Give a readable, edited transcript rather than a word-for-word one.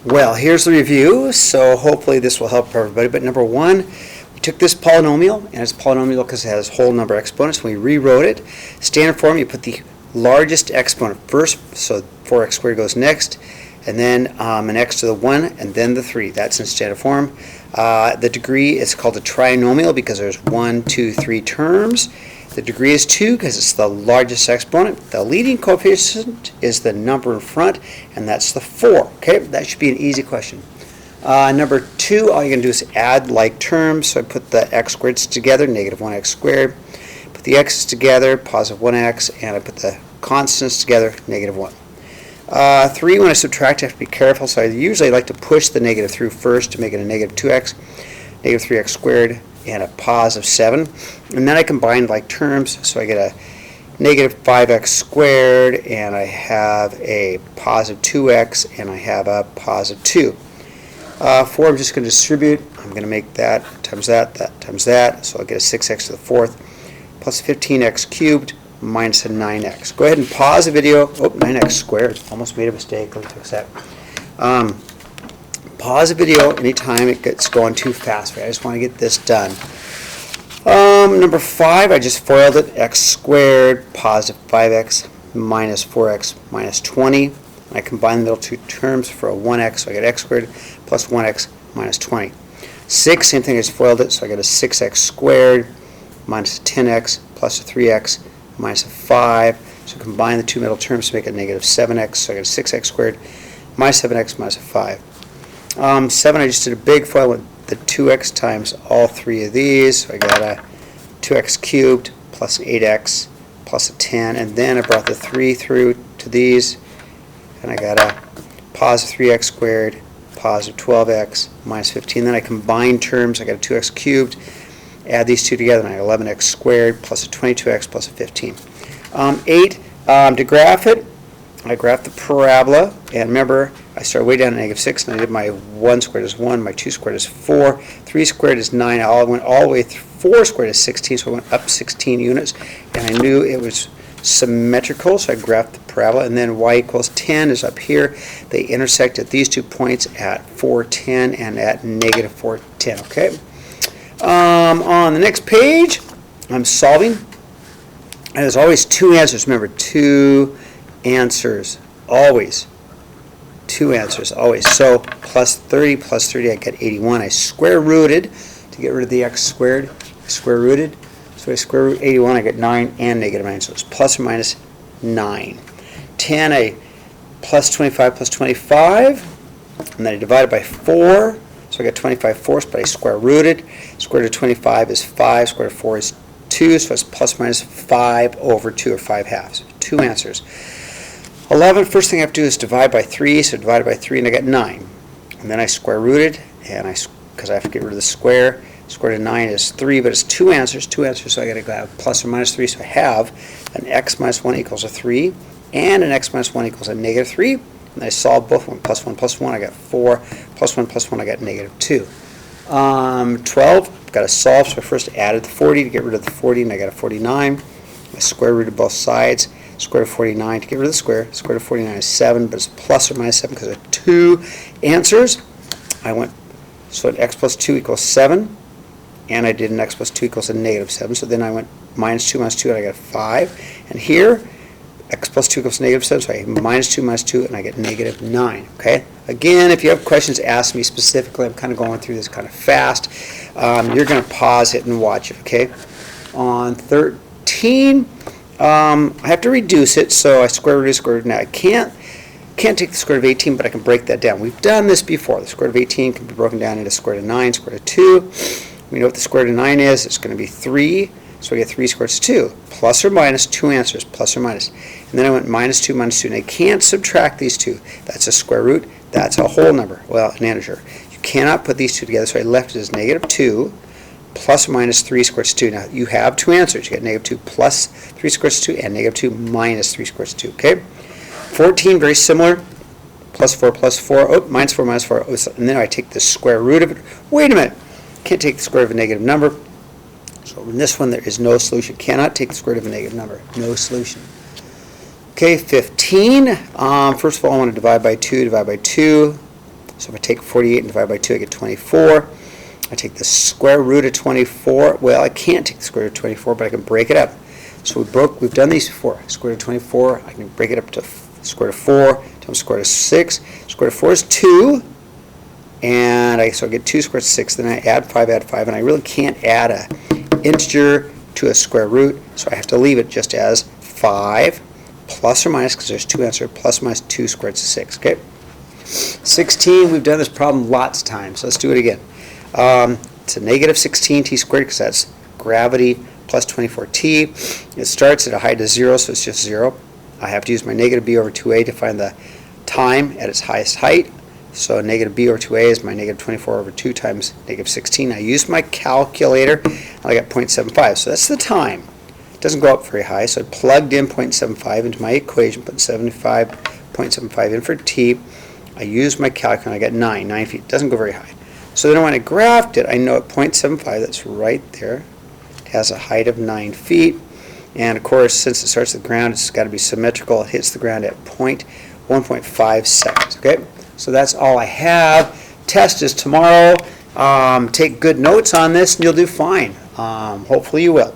Well, here's the review, so hopefully this will help everybody. But number one, we took this polynomial, and it's a polynomial because it has whole number exponents, and we rewrote it. Standard form, you put the largest exponent first, so 4x squared goes next, and then an x to the 1, and then the 3. That's in standard form. The degree is called a trinomial because there's 1, 2, 3 terms. The degree is 2 because it's the largest exponent. The leading coefficient is the number in front, and that's the 4. Okay, that should be an easy question. Number 2, all you're going to do is add like terms. So I put the x squareds together, negative 1x squared. Put the x's together, positive 1x, and I put the constants together, negative 1. 3, when I subtract, I have to be careful, so I usually like to push the negative through first to make it a negative 2x, negative 3x squared, and a positive 7. And then I combine like terms, so I get a negative 5x squared, and I have a positive 2x, and I have a positive 2. 4, I'm just going to distribute. I'm going to make that times that times that, so I'll get a 6x to the 4th, plus 15x cubed, minus a 9x. Go ahead and pause the video. Oh, 9x squared. Almost made a mistake. Let me fix that. Pause the video anytime it gets going too fast. I just want to get this done. Number 5, I just FOILed it. X squared, positive 5x, minus 4x, minus 20. And I combine the middle two terms for a 1x, so I get x squared plus 1x minus 20. 6, same thing, I just FOILed it, so I get a 6x squared minus a 10x plus a 3x minus a 5. So combine the two middle terms to make a negative 7x, so I get a 6x squared minus 7x minus a 5. 7, I just did a big FOIL with the 2x times all three of these. So I got a 2x cubed plus an 8x plus a 10. And then I brought the 3 through to these. And I got a positive 3x squared, positive 12x minus 15. Then I combine terms. I got a 2x cubed. Add these two together, and I got 11x squared plus a 22x plus a 15. 8, to graph it, I graphed the parabola, and remember, I started way down at negative 6, and I did my 1 squared is 1, my 2 squared is 4, 3 squared is 9, I went all the way through, 4 squared is 16, so I went up 16 units, and I knew it was symmetrical, so I graphed the parabola, and then y equals 10 is up here. They intersect at these 2 points at 410 and at negative 410, okay? On the next page, I'm solving, and there's always 2 answers. Remember, 2 answers, always. 2 answers, always. So plus 30, I get 81. I square rooted to get rid of the x squared. Square rooted. So I square root 81, I get 9 and negative 9. So it's plus or minus 9. 10, I plus 25 plus 25. And then I divide it by 4. So I got 25 fourths, but I square rooted. Square root of 25 is 5. Square root of 4 is 2. So it's plus or minus 5 over 2, or 5 halves. 2 answers. 11, first thing I have to do is divide by 3. So divided by 3, and I got 9. And then I square rooted, and because I have to get rid of the square. Square root of 9 is 3, but it's 2 answers. 2 answers, so I got to go plus or minus 3. So I have an x minus 1 equals a 3, and an x minus 1 equals a negative 3. And I solve both. 1 plus 1, I got 4. Plus 1, I got negative 2. 12, got to solve, so I first added the 40 to get rid of the 40, and I got a 49. I square rooted both sides. Square root of 49 to get rid of the square. Square root of 49 is 7, but it's plus or minus 7 because there are 2 answers. I went, so an x plus 2 equals 7, and I did an x plus 2 equals a negative 7. So then I went minus 2, and I got 5. And here, x plus 2 equals negative 7, so I minus 2, and I get negative 9. Okay? Again, if you have questions, ask me specifically. I'm kind of going through this kind of fast. You're going to pause it and watch it, okay? On 13, I have to reduce it, so I square root. Now, I can't take the square root of 18, but I can break that down. We've done this before. The square root of 18 can be broken down into square root of 9, square root of 2. We know what the square root of 9 is. It's going to be 3. So we get 3 squared is 2. Plus or minus, 2 answers, plus or minus. And then I went minus 2, and I can't subtract these 2. That's a square root. That's a whole number. Well, an integer. You cannot put these 2 together, so I left it as negative 2 plus or minus 3 squared is 2. Now, you have 2 answers. You got negative 2 plus 3 squared is 2 and negative 2 minus 3 squared is 2. Okay? 14, very similar. Plus 4 plus 4. Oh, minus 4 minus 4. And then I take the square root of it. Wait a minute. Can't take the square root of a negative number. So in this one, there is no solution. Cannot take the square root of a negative number. No solution. Okay, 15. First of all, I want to divide by 2. So if I take 48 and divide by 2, I get 24. I take the square root of 24. Well, I can't take the square root of 24, but I can break it up. So we've done these before. Square root of 24, I can break it up to square root of 4 times square root of 6. Square root of 4 is 2. And so I get 2 square root of 6. Then I add 5, and I really can't add an integer to a square root, so I have to leave it just as 5 plus or minus, because there's 2 answers, plus or minus 2 square roots of 6. Okay? 16, we've done this problem lots of times, so let's do it again. It's a negative 16t squared, because that's gravity plus 24t. It starts at a height of 0, so it's just 0. I have to use my negative b over 2a to find the time at its highest height. So negative b over 2a is my negative 24 over 2 times negative 16. I used my calculator, and I got 0.75. So that's the time. It doesn't go up very high, so I plugged in 0.75 into my equation, put 0.75 in for t. I used my calculator, and I got 9 feet. It doesn't go very high. So then when I graphed it, I know at 0.75, that's right there. It has a height of 9 feet. And of course, since it starts at the ground, it's got to be symmetrical. It hits the ground at 1.5 seconds. Okay? So that's all I have. Test is tomorrow. Take good notes on this and you'll do fine. Hopefully you will.